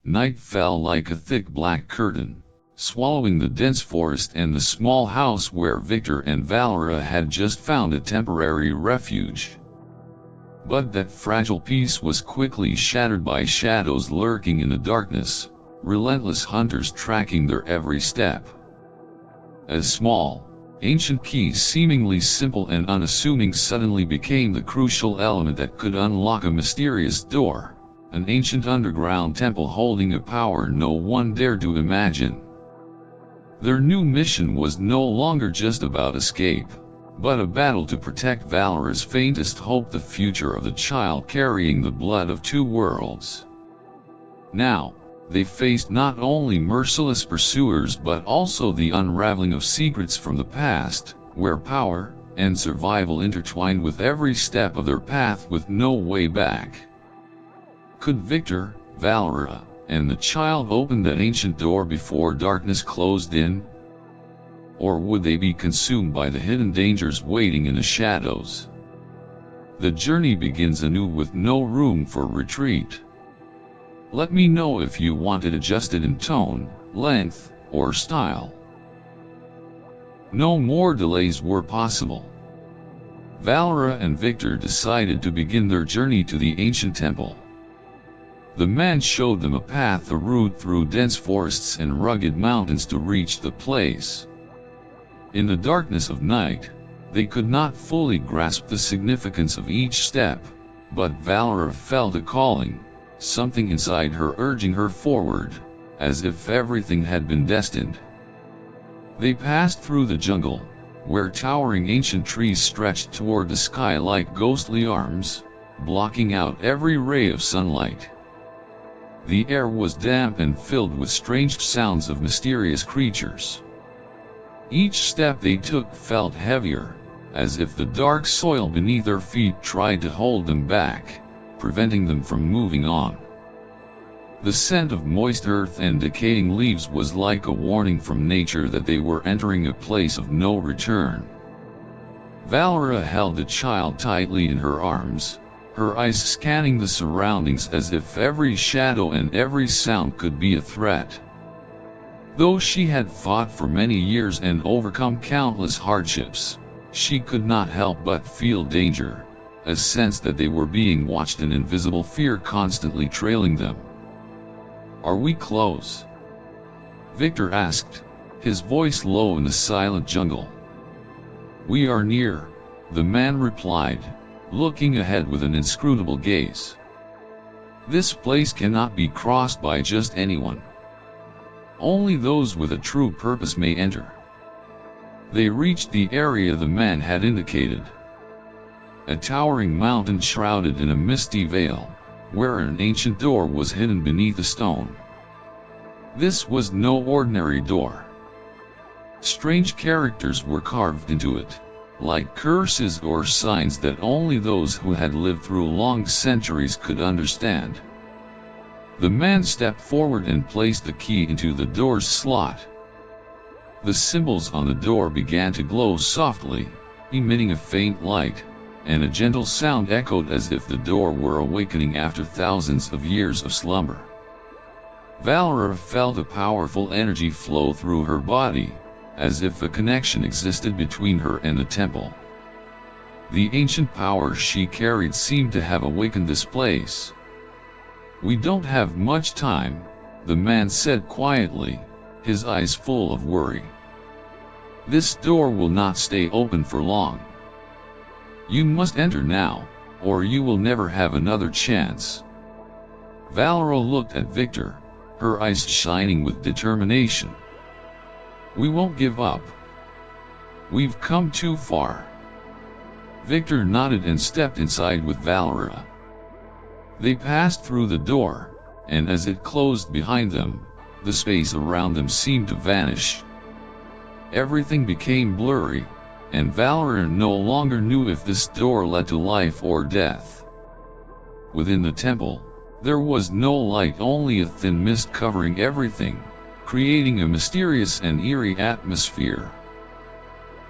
Night fell like a thick black curtain, swallowing the dense forest and the small house where Victor and Valara had just found a temporary refuge. But that fragile peace was quickly shattered by shadows lurking in the darkness, relentless hunters tracking their every step. A small, ancient key, seemingly simple and unassuming, suddenly became the crucial element that could unlock a mysterious door, an ancient underground temple holding a power no one dared to imagine. Their new mission was no longer just about escape, but a battle to protect Valara's faintest hope, the future of the child carrying the blood of two worlds. Now, they faced not only merciless pursuers but also the unraveling of secrets from the past, where power and survival intertwined with every step of their path with no way back. Could Victor, Valara, and the child open that ancient door before darkness closed in? Or would they be consumed by the hidden dangers waiting in the shadows? The journey begins anew with no room for retreat. Let me know if you want it adjusted in tone, length, or style. No more delays were possible. Valara and Victor decided to begin their journey to the ancient temple. The man showed them a path, a route through dense forests and rugged mountains to reach the place. In the darkness of night, they could not fully grasp the significance of each step, but Valara felt a calling, something inside her urging her forward, as if everything had been destined. They passed through the jungle, where towering ancient trees stretched toward the sky like ghostly arms, blocking out every ray of sunlight. The air was damp and filled with strange sounds of mysterious creatures. Each step they took felt heavier, as if the dark soil beneath their feet tried to hold them back, preventing them from moving on. The scent of moist earth and decaying leaves was like a warning from nature that they were entering a place of no return. Valara held the child tightly in her arms, her eyes scanning the surroundings as if every shadow and every sound could be a threat. Though she had fought for many years and overcome countless hardships, she could not help but feel danger, a sense that they were being watched, an invisible fear constantly trailing them. "Are we close?" Victor asked, his voice low in the silent jungle. "We are near," the man replied, looking ahead with an inscrutable gaze. "This place cannot be crossed by just anyone. Only those with a true purpose may enter." They reached the area the man had indicated. A towering mountain shrouded in a misty veil, where an ancient door was hidden beneath a stone. This was no ordinary door. Strange characters were carved into it, like curses or signs that only those who had lived through long centuries could understand. The man stepped forward and placed the key into the door's slot. The symbols on the door began to glow softly, emitting a faint light, and a gentle sound echoed as if the door were awakening after thousands of years of slumber. Valara felt a powerful energy flow through her body, as if a connection existed between her and the temple. The ancient power she carried seemed to have awakened this place. "We don't have much time," the man said quietly, his eyes full of worry. "This door will not stay open for long. You must enter now, or you will never have another chance." Valara looked at Victor, her eyes shining with determination. "We won't give up. We've come too far." Victor nodded and stepped inside with Valara. They passed through the door, and as it closed behind them, the space around them seemed to vanish. Everything became blurry, and Valara no longer knew if this door led to life or death. Within the temple, there was no light, only a thin mist covering everything, creating a mysterious and eerie atmosphere.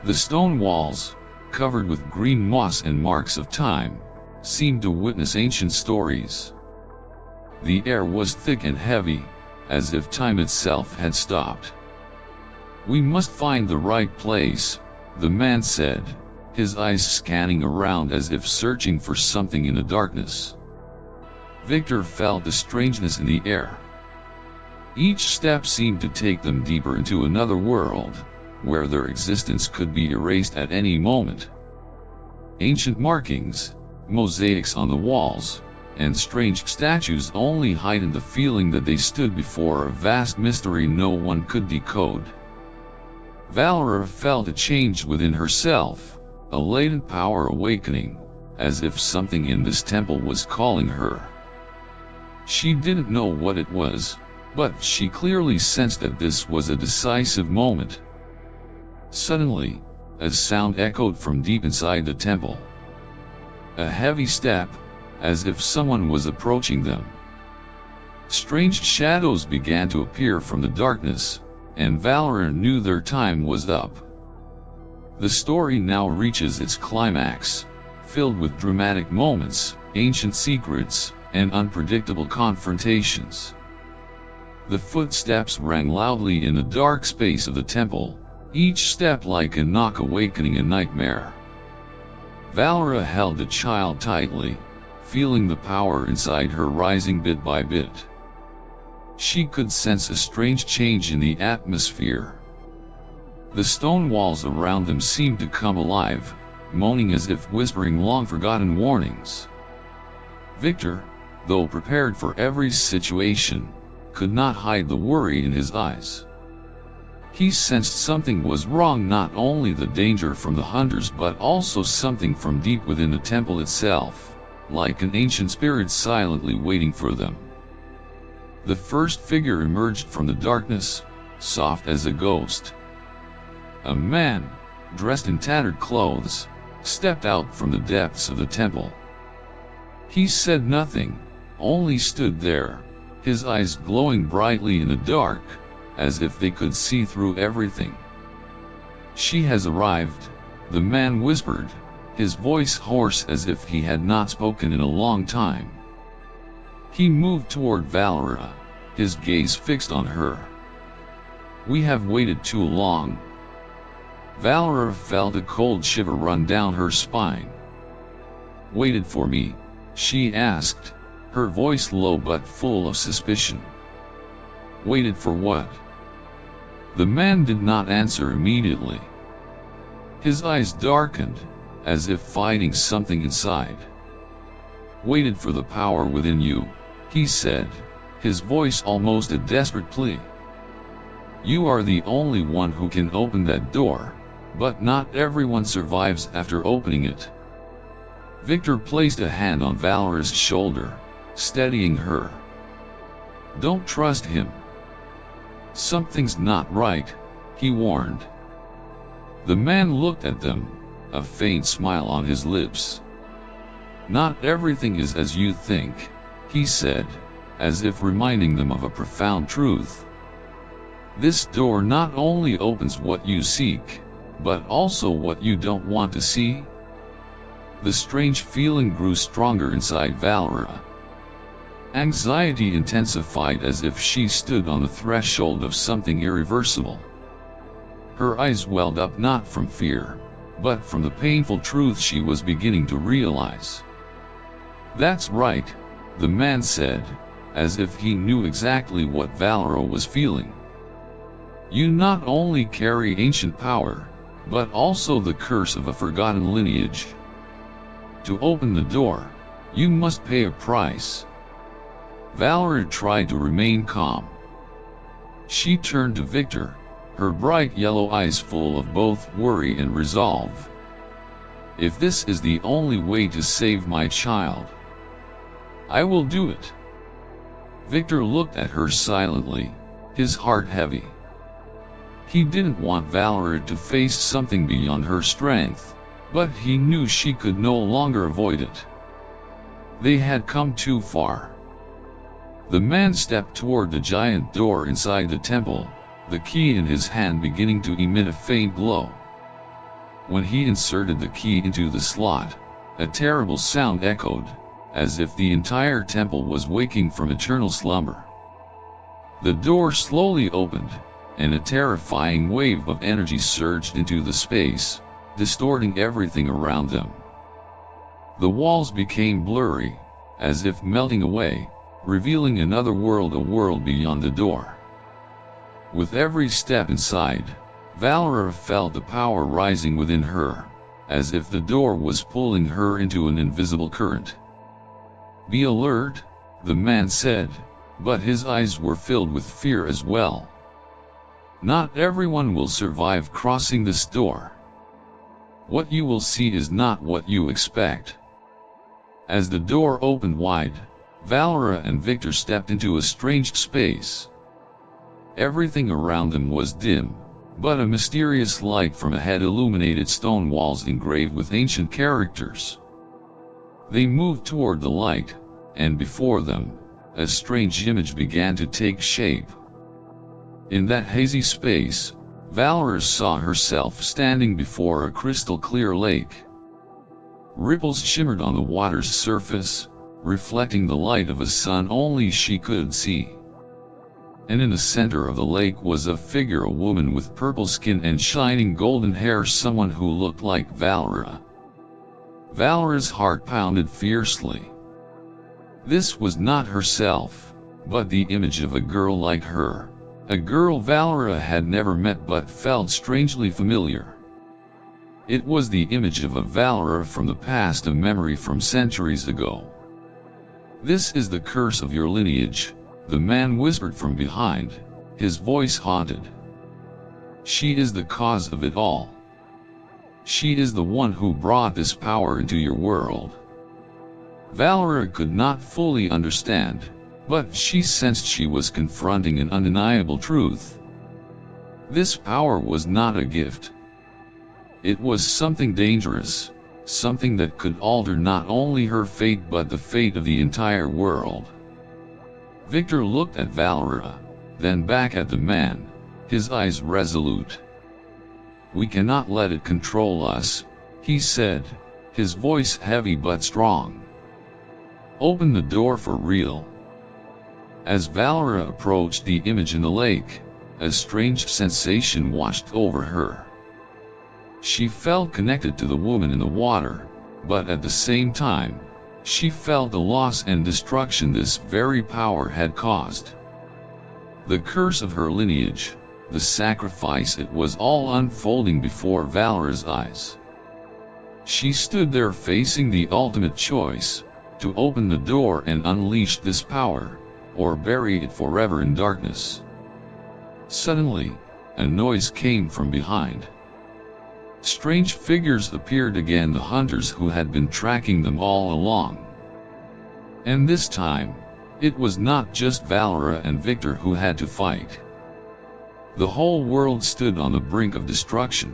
The stone walls, covered with green moss and marks of time, seemed to witness ancient stories. The air was thick and heavy, as if time itself had stopped. "We must find the right place," the man said, his eyes scanning around as if searching for something in the darkness. Victor felt the strangeness in the air. Each step seemed to take them deeper into another world, where their existence could be erased at any moment. Ancient markings, mosaics on the walls, and strange statues only heightened the feeling that they stood before a vast mystery no one could decode. Valara felt a change within herself, a latent power awakening, as if something in this temple was calling her. She didn't know what it was, but she clearly sensed that this was a decisive moment. Suddenly, a sound echoed from deep inside the temple. A heavy step, as if someone was approaching them. Strange shadows began to appear from the darkness, and Valara knew their time was up. The story now reaches its climax, filled with dramatic moments, ancient secrets, and unpredictable confrontations. The footsteps rang loudly in the dark space of the temple, each step like a knock awakening a nightmare. Valara held the child tightly, feeling the power inside her rising bit by bit. She could sense a strange change in the atmosphere. The stone walls around them seemed to come alive, moaning as if whispering long-forgotten warnings. Victor, though prepared for every situation, could not hide the worry in his eyes. He sensed something was wrong, not only the danger from the hunters but also something from deep within the temple itself, like an ancient spirit silently waiting for them. The first figure emerged from the darkness, soft as a ghost. A man, dressed in tattered clothes, stepped out from the depths of the temple. He said nothing, only stood there, his eyes glowing brightly in the dark, as if they could see through everything. "She has arrived," the man whispered, his voice hoarse as if he had not spoken in a long time. He moved toward Valara, his gaze fixed on her. "We have waited too long." Valara felt a cold shiver run down her spine. "Waited for me?" she asked, her voice low but full of suspicion. "Waited for what?" The man did not answer immediately. His eyes darkened, as if fighting something inside. "Waited for the power within you," he said, his voice almost a desperate plea. "You are the only one who can open that door, but not everyone survives after opening it." Victor placed a hand on Valara's shoulder, steadying her. "Don't trust him. Something's not right," he warned. The man looked at them, a faint smile on his lips. "Not everything is as you think," he said, as if reminding them of a profound truth. "This door not only opens what you seek, but also what you don't want to see." The strange feeling grew stronger inside Valara. Anxiety intensified as if she stood on the threshold of something irreversible. Her eyes welled up not from fear, but from the painful truth she was beginning to realize. "That's right," the man said, as if he knew exactly what Valara was feeling. "You not only carry ancient power, but also the curse of a forgotten lineage. To open the door, you must pay a price." Valara tried to remain calm. She turned to Victor, her bright yellow eyes full of both worry and resolve. "If this is the only way to save my child, I will do it." Victor looked at her silently, his heart heavy. He didn't want Valara to face something beyond her strength, but he knew she could no longer avoid it. They had come too far. The man stepped toward the giant door inside the temple, the key in his hand beginning to emit a faint glow. When he inserted the key into the slot, a terrible sound echoed, as if the entire temple was waking from eternal slumber. The door slowly opened, and a terrifying wave of energy surged into the space, distorting everything around them. The walls became blurry, as if melting away, revealing another world, a world beyond the door. With every step inside, Valara felt the power rising within her, as if the door was pulling her into an invisible current. "Be alert," the man said, but his eyes were filled with fear as well. "Not everyone will survive crossing this door. What you will see is not what you expect." As the door opened wide, Valara and Victor stepped into a strange space. Everything around them was dim, but a mysterious light from ahead illuminated stone walls engraved with ancient characters. They moved toward the light, and before them, a strange image began to take shape. In that hazy space, Valara saw herself standing before a crystal-clear lake. Ripples shimmered on the water's surface, reflecting the light of a sun only she could see. And in the center of the lake was a figure, a woman with purple skin and shining golden hair, someone who looked like Valara. Valara's heart pounded fiercely. This was not herself, but the image of a girl like her, a girl Valara had never met but felt strangely familiar. It was the image of a Valara from the past, a memory from centuries ago. "This is the curse of your lineage," the man whispered from behind, his voice haunted. "She is the cause of it all. She is the one who brought this power into your world." Valara could not fully understand, but she sensed she was confronting an undeniable truth. This power was not a gift. It was something dangerous, something that could alter not only her fate but the fate of the entire world. Victor looked at Valara, then back at the man, his eyes resolute. "We cannot let it control us," he said, his voice heavy but strong. "Open the door for real." As Valara approached the image in the lake, a strange sensation washed over her. She felt connected to the woman in the water, but at the same time, she felt the loss and destruction this very power had caused. The curse of her lineage, the sacrifice, it was all unfolding before Valara's eyes. She stood there facing the ultimate choice, to open the door and unleash this power, or bury it forever in darkness. Suddenly, a noise came from behind. Strange figures appeared again, the hunters who had been tracking them all along. And this time, it was not just Valara and Victor who had to fight. The whole world stood on the brink of destruction.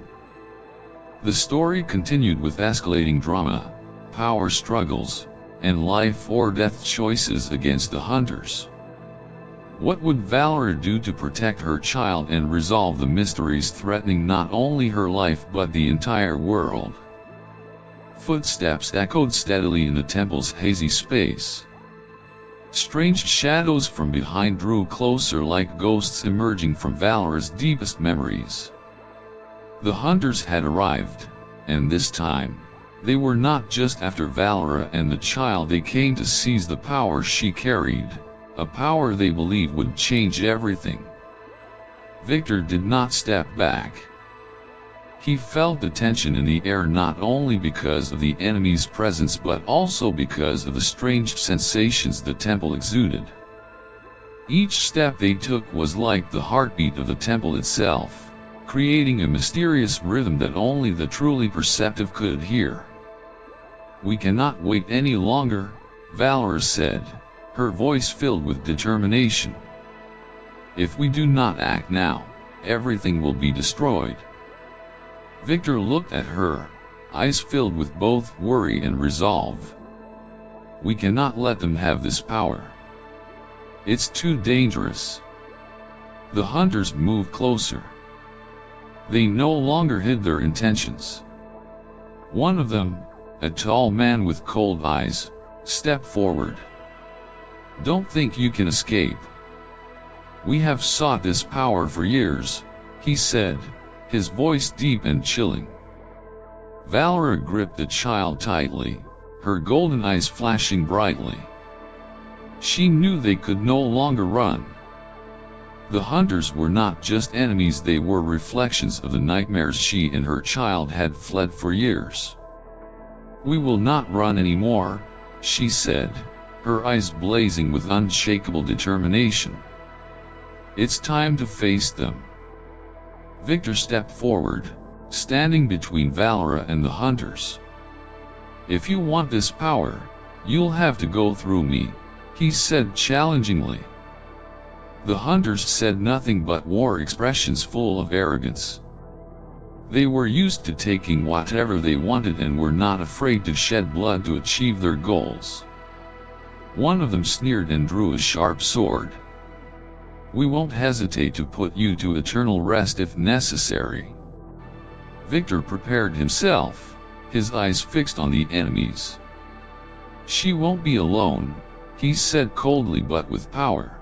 The story continued with escalating drama, power struggles, and life or death choices against the hunters. What would Valara do to protect her child and resolve the mysteries threatening not only her life but the entire world? Footsteps echoed steadily in the temple's hazy space. Strange shadows from behind drew closer like ghosts emerging from Valara's deepest memories. The hunters had arrived, and this time, they were not just after Valara and the child, they came to seize the power she carried. A power they believed would change everything. Victor did not step back. He felt the tension in the air, not only because of the enemy's presence but also because of the strange sensations the temple exuded. Each step they took was like the heartbeat of the temple itself, creating a mysterious rhythm that only the truly perceptive could hear. "We cannot wait any longer," Valara said, her voice filled with determination. "If we do not act now, everything will be destroyed." Victor looked at her, eyes filled with both worry and resolve. "We cannot let them have this power. It's too dangerous." The hunters moved closer. They no longer hid their intentions. One of them, a tall man with cold eyes, Step forward. Don't think you can escape. We have sought this power for years, he said, his voice deep and chilling. Valara gripped the child tightly, her golden eyes flashing brightly. She knew they could no longer run. The hunters were not just enemies, they were reflections of the nightmares she and her child had fled for years. We will not run anymore, she said, her eyes blazing with unshakable determination. It's time to face them. Victor stepped forward, standing between Valara and the hunters. If you want this power, you'll have to go through me, he said challengingly. The hunters said nothing but wore expressions full of arrogance. They were used to taking whatever they wanted and were not afraid to shed blood to achieve their goals. One of them sneered and drew a sharp sword. We won't hesitate to put you to eternal rest if necessary. Victor prepared himself, his eyes fixed on the enemies. She won't be alone, he said coldly but with power.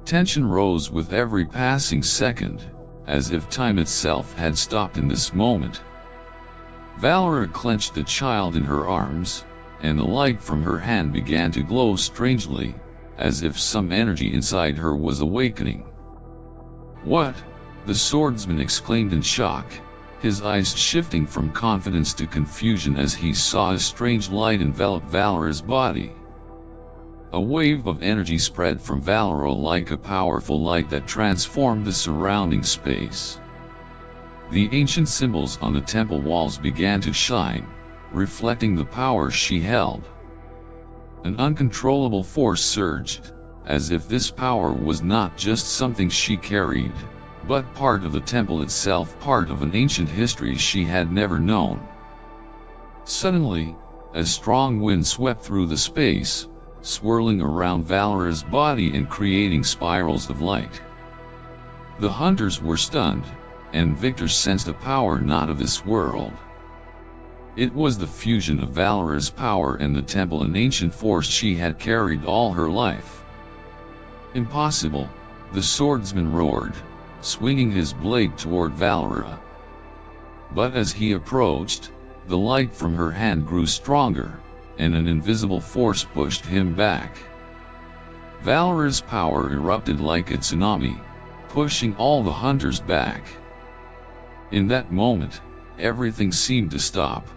Tension rose with every passing second, as if time itself had stopped in this moment. Valara clenched the child in her arms, and the light from her hand began to glow strangely, as if some energy inside her was awakening. What? The swordsman exclaimed in shock, his eyes shifting from confidence to confusion as he saw a strange light envelop Valara's body. A wave of energy spread from Valara like a powerful light that transformed the surrounding space. The ancient symbols on the temple walls began to shine, reflecting the power she held. An uncontrollable force surged, as if this power was not just something she carried, but part of the temple itself, part of an ancient history she had never known. Suddenly, a strong wind swept through the space, swirling around Valara's body and creating spirals of light. The hunters were stunned, and Victor sensed a power not of this world. It was the fusion of Valara's power and the temple, an ancient force she had carried all her life. Impossible, the swordsman roared, swinging his blade toward Valara. But as he approached, the light from her hand grew stronger, and an invisible force pushed him back. Valara's power erupted like a tsunami, pushing all the hunters back. In that moment, everything seemed to stop.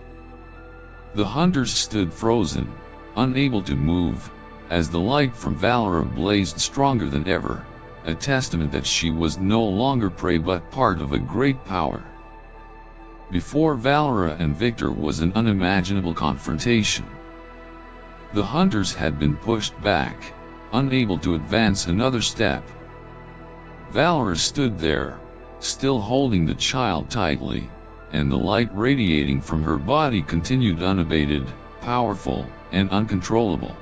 The hunters stood frozen, unable to move, as the light from Valara blazed stronger than ever, a testament that she was no longer prey but part of a great power. Before Valara and Victor was an unimaginable confrontation. The hunters had been pushed back, unable to advance another step. Valara stood there, still holding the child tightly, and the light radiating from her body continued unabated, powerful, and uncontrollable.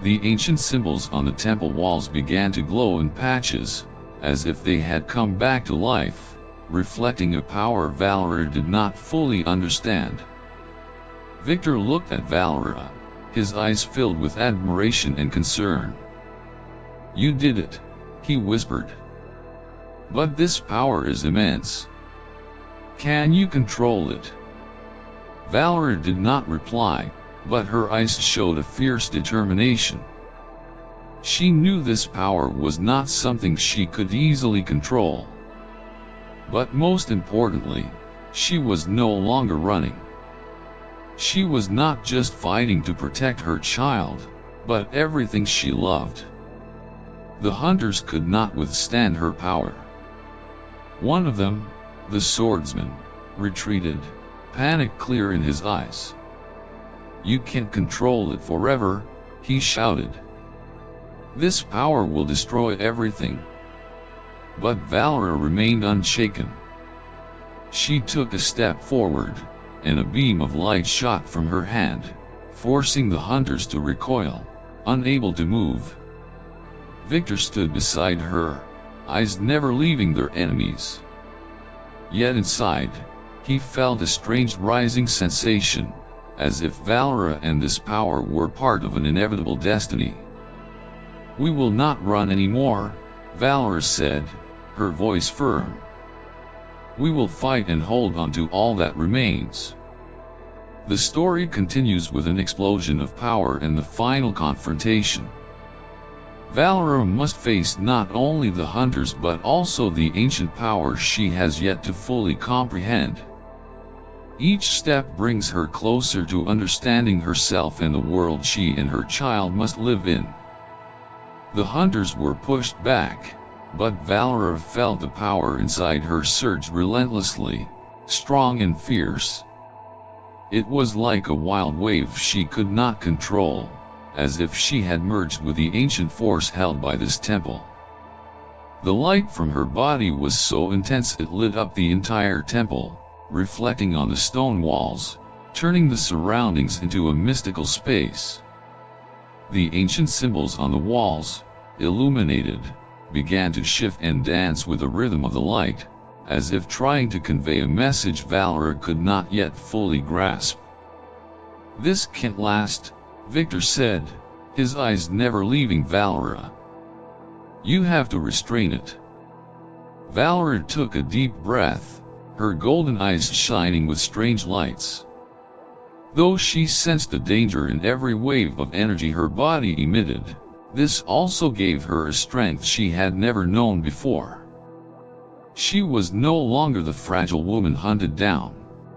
The ancient symbols on the temple walls began to glow in patches, as if they had come back to life, reflecting a power Valara did not fully understand. Victor looked at Valara, his eyes filled with admiration and concern. "You did it," he whispered. "But this power is immense. Can you control it?" Valara did not reply, but her eyes showed a fierce determination. She knew this power was not something she could easily control. But most importantly, she was no longer running. She was not just fighting to protect her child, but everything she loved. The hunters could not withstand her power. One of them, the swordsman, retreated, panic clear in his eyes. "You can't control it forever," he shouted. "This power will destroy everything." But Valara remained unshaken. She took a step forward, and a beam of light shot from her hand, forcing the hunters to recoil, unable to move. Victor stood beside her, eyes never leaving their enemies. Yet inside, he felt a strange rising sensation, as if Valara and this power were part of an inevitable destiny. "We will not run anymore," Valara said, her voice firm. "We will fight and hold on to all that remains." The story continues with an explosion of power and the final confrontation. Valara must face not only the hunters but also the ancient power she has yet to fully comprehend. Each step brings her closer to understanding herself and the world she and her child must live in. The hunters were pushed back, but Valara felt the power inside her surge relentlessly, strong and fierce. It was like a wild wave she could not control, as if she had merged with the ancient force held by this temple. The light from her body was so intense it lit up the entire temple, reflecting on the stone walls, turning the surroundings into a mystical space. The ancient symbols on the walls, illuminated, began to shift and dance with the rhythm of the light, as if trying to convey a message Valara could not yet fully grasp. "This can't last," Victor said, his eyes never leaving Valara. "You have to restrain it." Valara took a deep breath, her golden eyes shining with strange lights. Though she sensed the danger in every wave of energy her body emitted, this also gave her a strength she had never known before. She was no longer the fragile woman hunted down,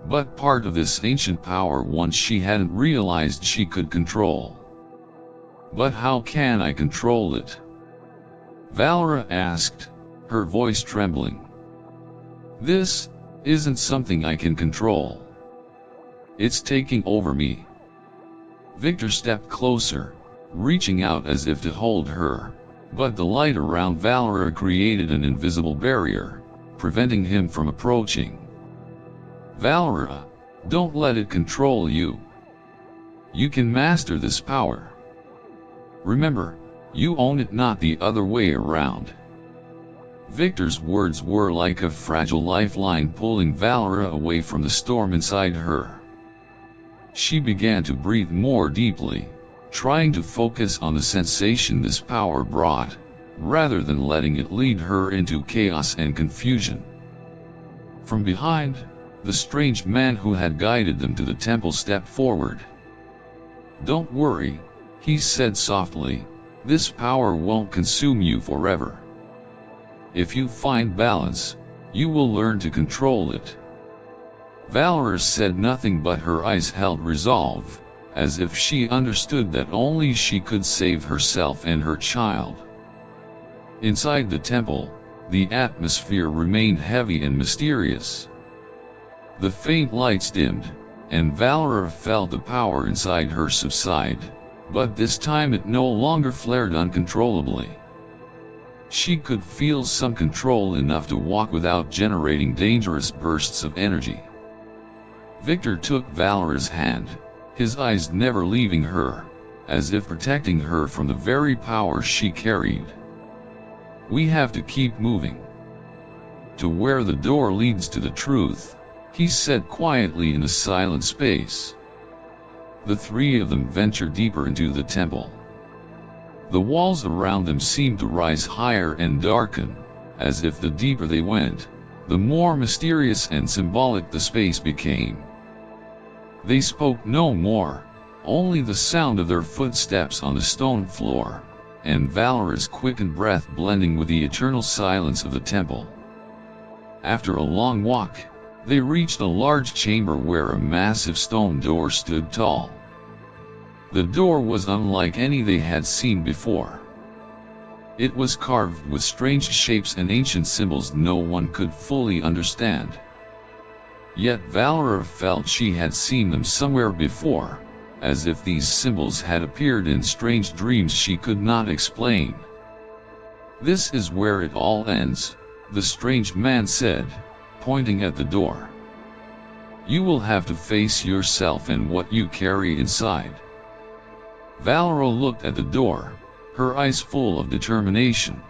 but part of this ancient power once she hadn't realized she could control. "But how can I control it?" Valara asked, her voice trembling. "This isn't something I can control. It's taking over me." Victor stepped closer, reaching out as if to hold her, but the light around Valara created an invisible barrier, preventing him from approaching. "Valara, don't let it control you. You can master this power. Remember, you own it, not the other way around." Victor's words were like a fragile lifeline pulling Valara away from the storm inside her. She began to breathe more deeply, trying to focus on the sensation this power brought, rather than letting it lead her into chaos and confusion. From behind, the strange man who had guided them to the temple stepped forward. "Don't worry," he said softly, "this power won't consume you forever. If you find balance, you will learn to control it." Valara said nothing, but her eyes held resolve, as if she understood that only she could save herself and her child. Inside the temple, the atmosphere remained heavy and mysterious. The faint lights dimmed, and Valara felt the power inside her subside, but this time it no longer flared uncontrollably. She could feel some control enough to walk without generating dangerous bursts of energy. Victor took Valara's hand, his eyes never leaving her, as if protecting her from the very power she carried. "We have to keep moving to where the door leads to the truth," he said quietly in a silent space. The three of them ventured deeper into the temple. The walls around them seemed to rise higher and darken, as if the deeper they went, the more mysterious and symbolic the space became. They spoke no more, only the sound of their footsteps on the stone floor, and Valara's quickened breath blending with the eternal silence of the temple. After a long walk, they reached a large chamber where a massive stone door stood tall. The door was unlike any they had seen before. It was carved with strange shapes and ancient symbols no one could fully understand. Yet Valara felt she had seen them somewhere before, as if these symbols had appeared in strange dreams she could not explain. "This is where it all ends," the strange man said, pointing at the door. "You will have to face yourself and what you carry inside." Valara looked at the door, her eyes full of determination.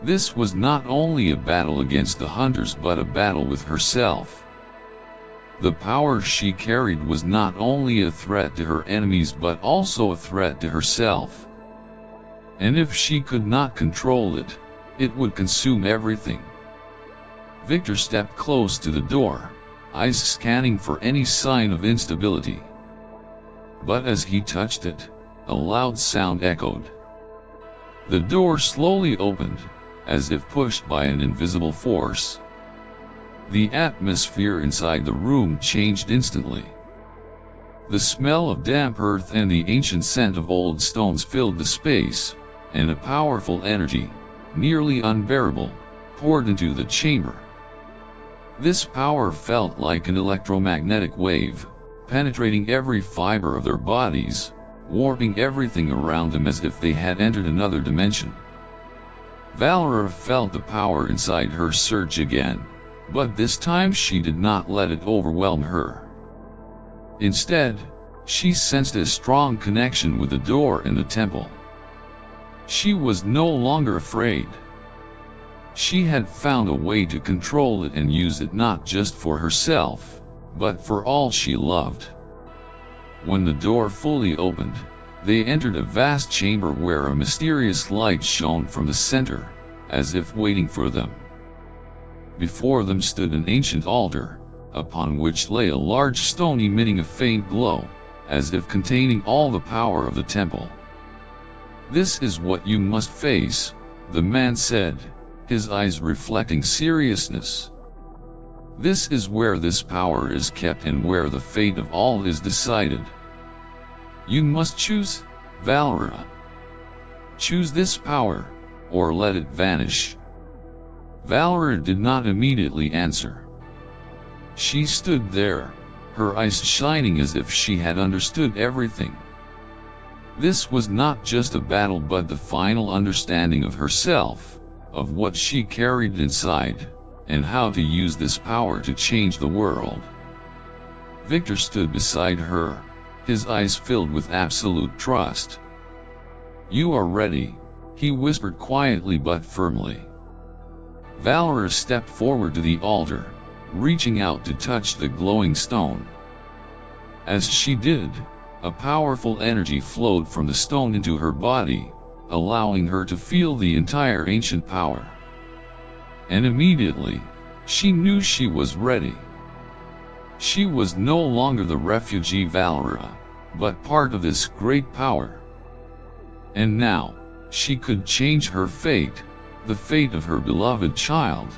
This was not only a battle against the hunters but a battle with herself. The power she carried was not only a threat to her enemies but also a threat to herself. And if she could not control it, it would consume everything. Victor stepped close to the door, eyes scanning for any sign of instability. But as he touched it, a loud sound echoed. The door slowly opened, as if pushed by an invisible force. The atmosphere inside the room changed instantly. The smell of damp earth and the ancient scent of old stones filled the space, and a powerful energy, nearly unbearable, poured into the chamber. This power felt like an electromagnetic wave, penetrating every fiber of their bodies, warping everything around them as if they had entered another dimension. Valara felt the power inside her surge again, but this time she did not let it overwhelm her. Instead, she sensed a strong connection with the door in the temple. She was no longer afraid. She had found a way to control it and use it not just for herself, but for all she loved. When the door fully opened, they entered a vast chamber where a mysterious light shone from the center, as if waiting for them. Before them stood an ancient altar, upon which lay a large stone emitting a faint glow, as if containing all the power of the temple. "This is what you must face," the man said, his eyes reflecting seriousness. "This is where this power is kept and where the fate of all is decided. You must choose, Valara. Choose this power, or let it vanish." Valara did not immediately answer. She stood there, her eyes shining as if she had understood everything. This was not just a battle but the final understanding of herself, of what she carried inside, and how to use this power to change the world. Victor stood beside her, his eyes filled with absolute trust. "You are ready," he whispered quietly but firmly. Valara stepped forward to the altar, reaching out to touch the glowing stone. As she did, a powerful energy flowed from the stone into her body, allowing her to feel the entire ancient power. And immediately, she knew she was ready. She was no longer the refugee Valara, but part of this great power. And now, she could change her fate, the fate of her beloved child,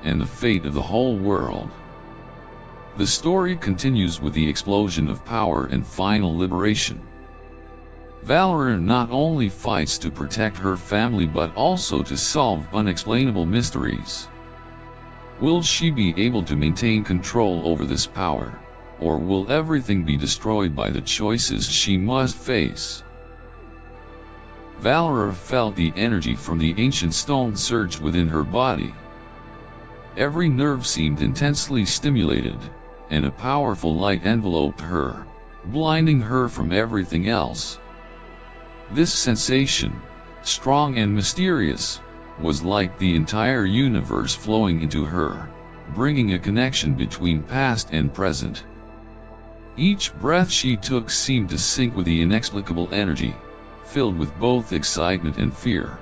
and the fate of the whole world. The story continues with the explosion of power and final liberation. Valara not only fights to protect her family but also to solve unexplainable mysteries. Will she be able to maintain control over this power, or will everything be destroyed by the choices she must face? Valara felt the energy from the ancient stone surge within her body. Every nerve seemed intensely stimulated, and a powerful light enveloped her, blinding her from everything else. This sensation, strong and mysterious, was like the entire universe flowing into her, bringing a connection between past and present. Each breath she took seemed to sync with the inexplicable energy, filled with both excitement and fear.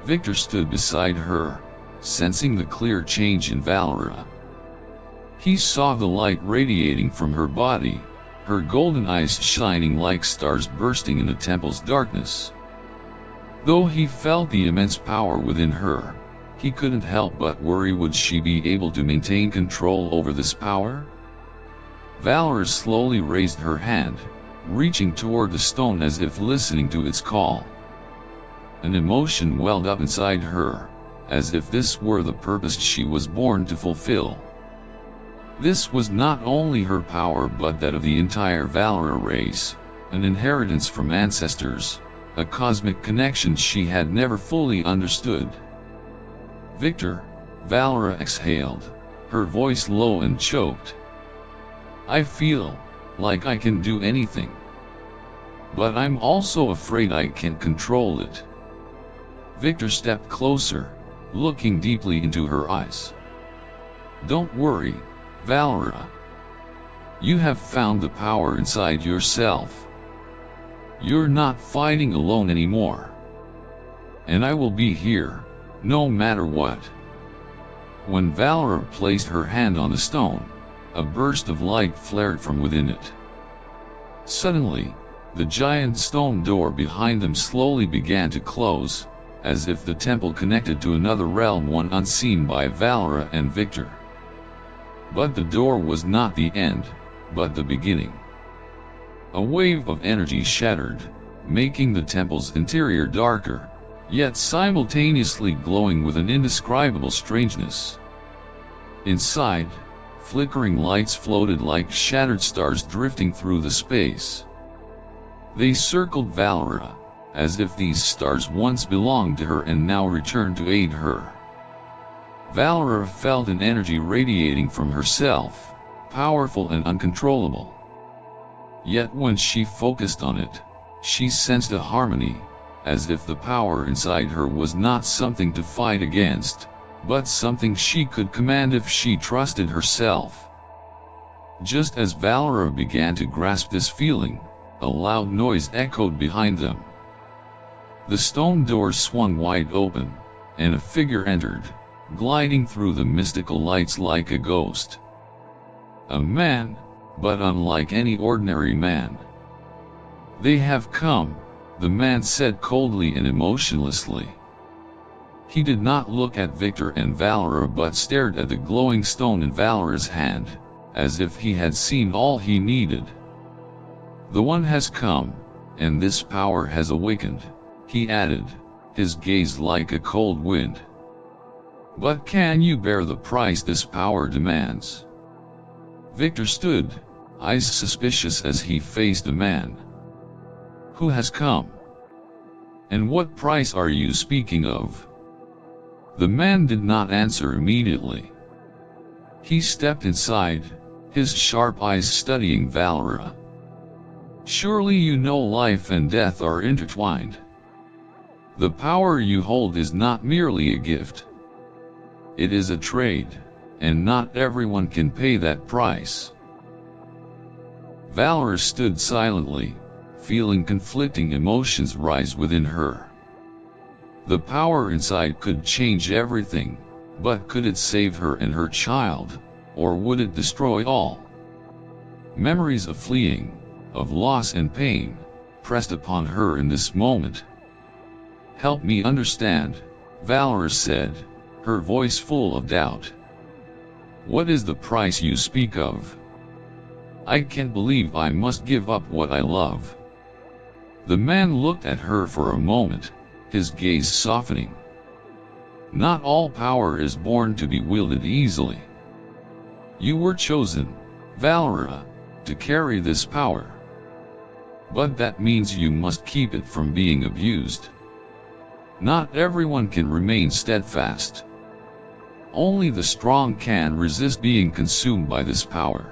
Victor stood beside her, sensing the clear change in Valara. He saw the light radiating from her body, her golden eyes shining like stars bursting in the temple's darkness. Though he felt the immense power within her, he couldn't help but worry, would she be able to maintain control over this power? Valara slowly raised her hand, reaching toward the stone as if listening to its call. An emotion welled up inside her, as if this were the purpose she was born to fulfill. This was not only her power but that of the entire Valara race, an inheritance from ancestors, a cosmic connection she had never fully understood. "Victor," Valara exhaled, her voice low and choked. "I feel like I can do anything. But I'm also afraid I can't control it." Victor stepped closer, looking deeply into her eyes. "Don't worry, Valara. You have found the power inside yourself. You're not fighting alone anymore. And I will be here, no matter what. When Valara placed her hand on the stone, a burst of light flared from within it. Suddenly, the giant stone door behind them slowly began to close, as if the temple connected to another realm, one unseen by Valara and Victor. But the door was not the end, but the beginning. A wave of energy shattered, making the temple's interior darker, yet simultaneously glowing with an indescribable strangeness. Inside, flickering lights floated like shattered stars drifting through the space. They circled Valara, as if these stars once belonged to her and now returned to aid her. Valara felt an energy radiating from herself, powerful and uncontrollable. Yet when she focused on it, she sensed a harmony, as if the power inside her was not something to fight against, but something she could command if she trusted herself. Just as Valara began to grasp this feeling, a loud noise echoed behind them. The stone door swung wide open, and a figure entered, gliding through the mystical lights like a ghost. A man, but unlike any ordinary man. "They have come," the man said coldly and emotionlessly. He did not look at Victor and Valara but stared at the glowing stone in Valara's hand, as if he had seen all he needed. "The one has come, and this power has awakened," he added, his gaze like a cold wind. "But can you bear the price this power demands?" Victor stood, eyes suspicious as he faced the man. "Who has come? And what price are you speaking of?" The man did not answer immediately. He stepped inside, his sharp eyes studying Valara. "Surely you know life and death are intertwined. The power you hold is not merely a gift. It is a trade, and not everyone can pay that price." Valara stood silently, feeling conflicting emotions rise within her. The power inside could change everything, but could it save her and her child, or would it destroy all? Memories of fleeing, of loss and pain, pressed upon her in this moment. "Help me understand," Valara said, her voice full of doubt. "What is the price you speak of? I can't believe I must give up what I love." The man looked at her for a moment, his gaze softening. "Not all power is born to be wielded easily. You were chosen, Valara, to carry this power. But that means you must keep it from being abused. Not everyone can remain steadfast. Only the strong can resist being consumed by this power."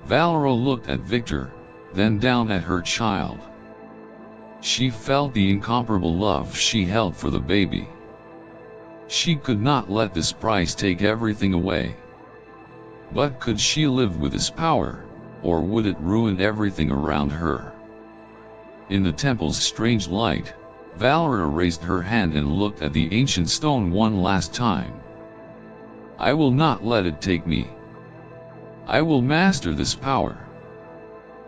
Valara looked at Victor, then down at her child. She felt the incomparable love she held for the baby. She could not let this price take everything away. But could she live with this power, or would it ruin everything around her? In the temple's strange light, Valara raised her hand and looked at the ancient stone one last time. "I will not let it take me. I will master this power."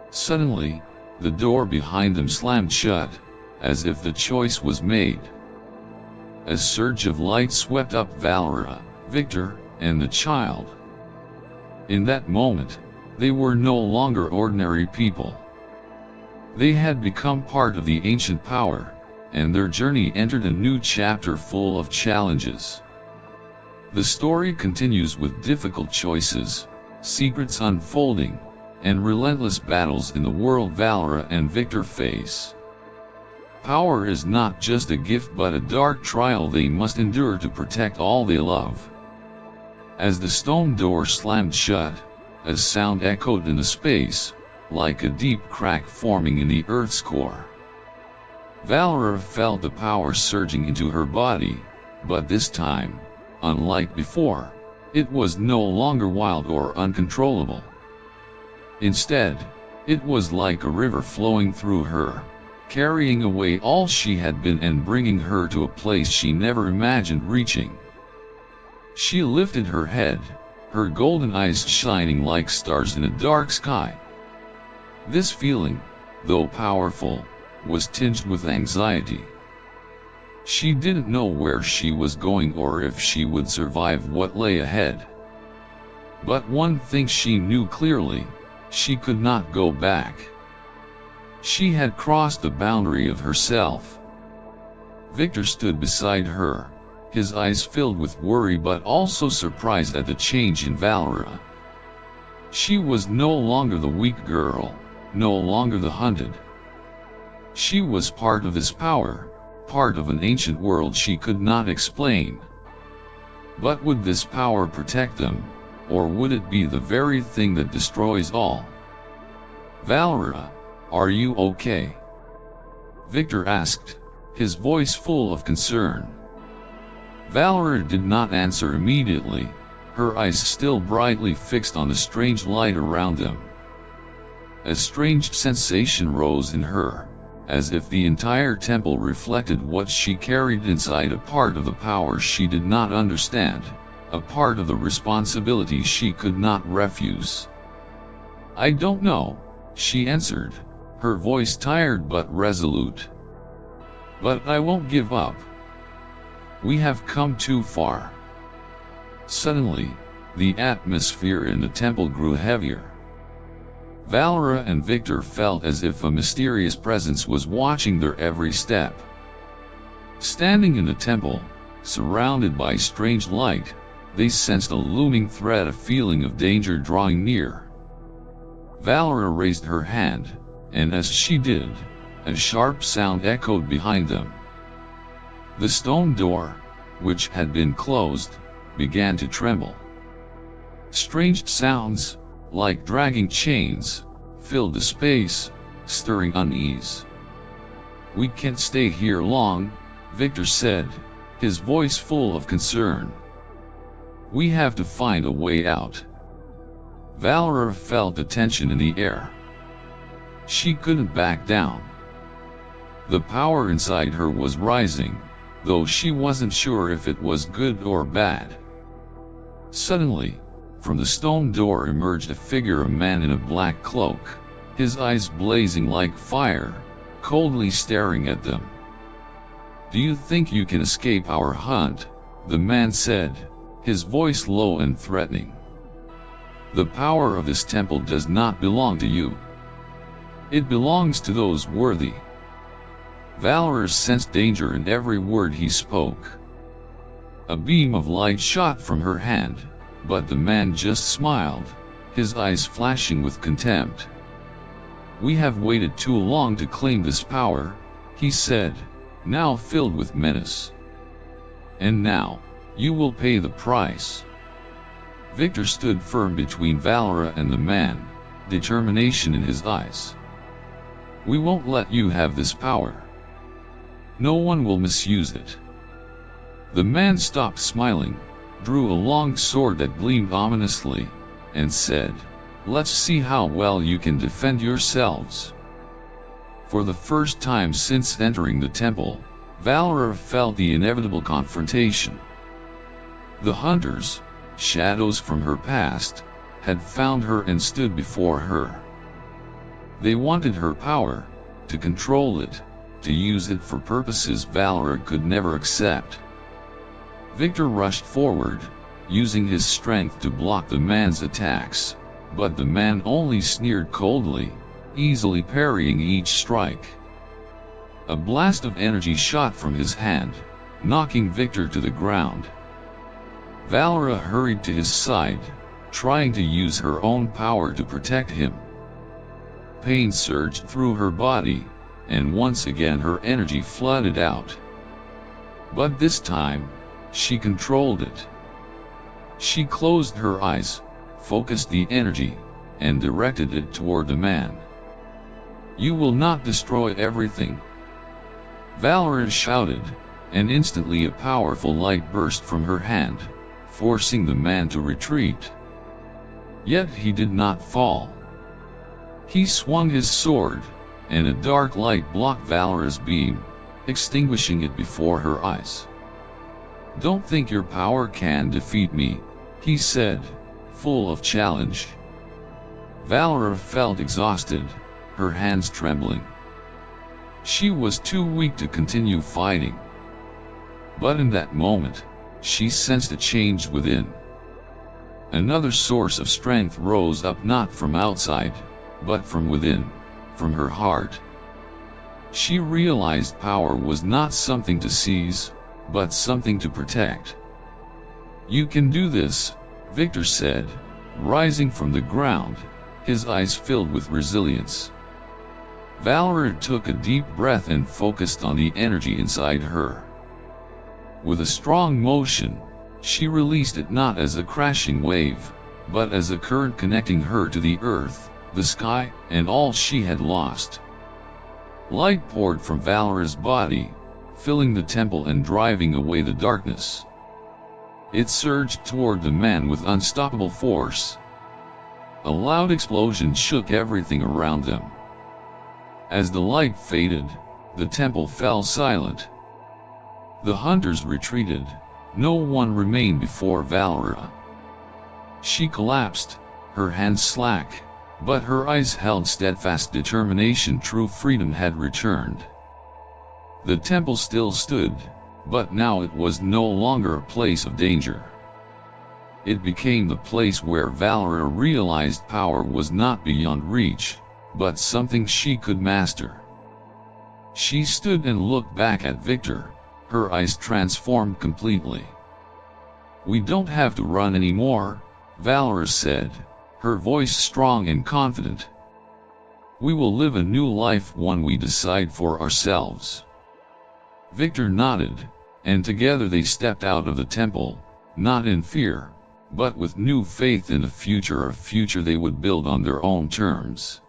Suddenly, the door behind them slammed shut, as if the choice was made. A surge of light swept up Valara, Victor, and the child. In that moment, they were no longer ordinary people. They had become part of the ancient power, and their journey entered a new chapter full of challenges. The story continues with difficult choices, secrets unfolding, and relentless battles in the world Valara and Victor face. Power is not just a gift but a dark trial they must endure to protect all they love. As the stone door slammed shut, a sound echoed in the space, like a deep crack forming in the earth's core. Valara felt the power surging into her body, but this time, unlike before, it was no longer wild or uncontrollable. Instead, it was like a river flowing through her, carrying away all she had been and bringing her to a place she never imagined reaching. She lifted her head, her golden eyes shining like stars in a dark sky. This feeling, though powerful, was tinged with anxiety. She didn't know where she was going or if she would survive what lay ahead. But one thing she knew clearly: she could not go back. She had crossed the boundary of herself. Victor stood beside her, his eyes filled with worry but also surprised at the change in Valara. She was no longer the weak girl, no longer the hunted. She was part of this power, part of an ancient world she could not explain. But would this power protect them, or would it be the very thing that destroys all? "Valara, are you okay?" Victor asked, his voice full of concern. Valara did not answer immediately, her eyes still brightly fixed on the strange light around them. A strange sensation rose in her, as if the entire temple reflected what she carried inside, a part of the power she did not understand, a part of the responsibility she could not refuse. "I don't know," she answered, her voice tired but resolute. "But I won't give up. We have come too far." Suddenly, the atmosphere in the temple grew heavier. Valara and Victor felt as if a mysterious presence was watching their every step. Standing in the temple, surrounded by strange light, they sensed a looming threat, a feeling of danger drawing near. Valara raised her hand, and as she did, a sharp sound echoed behind them. The stone door, which had been closed, began to tremble. Strange sounds, like dragging chains, filled the space, stirring unease. "We can't stay here long," Victor said, his voice full of concern. "We have to find a way out." Valara felt the tension in the air. She couldn't back down. The power inside her was rising, though she wasn't sure if it was good or bad. Suddenly, from the stone door emerged a figure, a man in a black cloak, his eyes blazing like fire, coldly staring at them. "Do you think you can escape our hunt?" the man said, his voice low and threatening. "The power of this temple does not belong to you. It belongs to those worthy." Valara sensed danger in every word he spoke. A beam of light shot from her hand, but the man just smiled, his eyes flashing with contempt. "We have waited too long to claim this power," he said, now filled with menace. "And now, you will pay the price." Victor stood firm between Valara and the man, determination in his eyes. "We won't let you have this power. No one will misuse it." The man stopped smiling, drew a long sword that gleamed ominously, and said, "Let's see how well you can defend yourselves." For the first time since entering the temple, Valara felt the inevitable confrontation. The hunters, shadows from her past, had found her and stood before her. They wanted her power, to control it, to use it for purposes Valara could never accept. Victor rushed forward, using his strength to block the man's attacks, but the man only sneered coldly, easily parrying each strike. A blast of energy shot from his hand, knocking Victor to the ground. Valara hurried to his side, trying to use her own power to protect him. Pain surged through her body, and once again her energy flooded out. But this time, she controlled it. She closed her eyes, focused the energy, and directed it toward the man. "You will not destroy everything," Valara shouted, and instantly a powerful light burst from her hand, forcing the man to retreat. Yet he did not fall. He swung his sword, and a dark light blocked Valara's beam, extinguishing it before her eyes. "Don't think your power can defeat me," he said, full of challenge. Valara felt exhausted, her hands trembling. She was too weak to continue fighting. But in that moment, she sensed a change within. Another source of strength rose up, not from outside, but from within, from her heart. She realized power was not something to seize, but something to protect. "You can do this," Victor said, rising from the ground, his eyes filled with resilience. Valara took a deep breath and focused on the energy inside her. With a strong motion, she released it not as a crashing wave, but as a current connecting her to the earth, the sky, and all she had lost. Light poured from Valara's body, filling the temple and driving away the darkness. It surged toward the man with unstoppable force. A loud explosion shook everything around them. As the light faded, the temple fell silent. The hunters retreated. No one remained before Valara. She collapsed, her hands slack, but her eyes held steadfast determination. True freedom had returned. The temple still stood, but now it was no longer a place of danger. It became the place where Valara realized power was not beyond reach, but something she could master. She stood and looked back at Victor, her eyes transformed completely. "We don't have to run anymore," Valara said, her voice strong and confident. "We will live a new life, one we decide for ourselves." Victor nodded, and together they stepped out of the temple, not in fear, but with new faith in a future they would build on their own terms.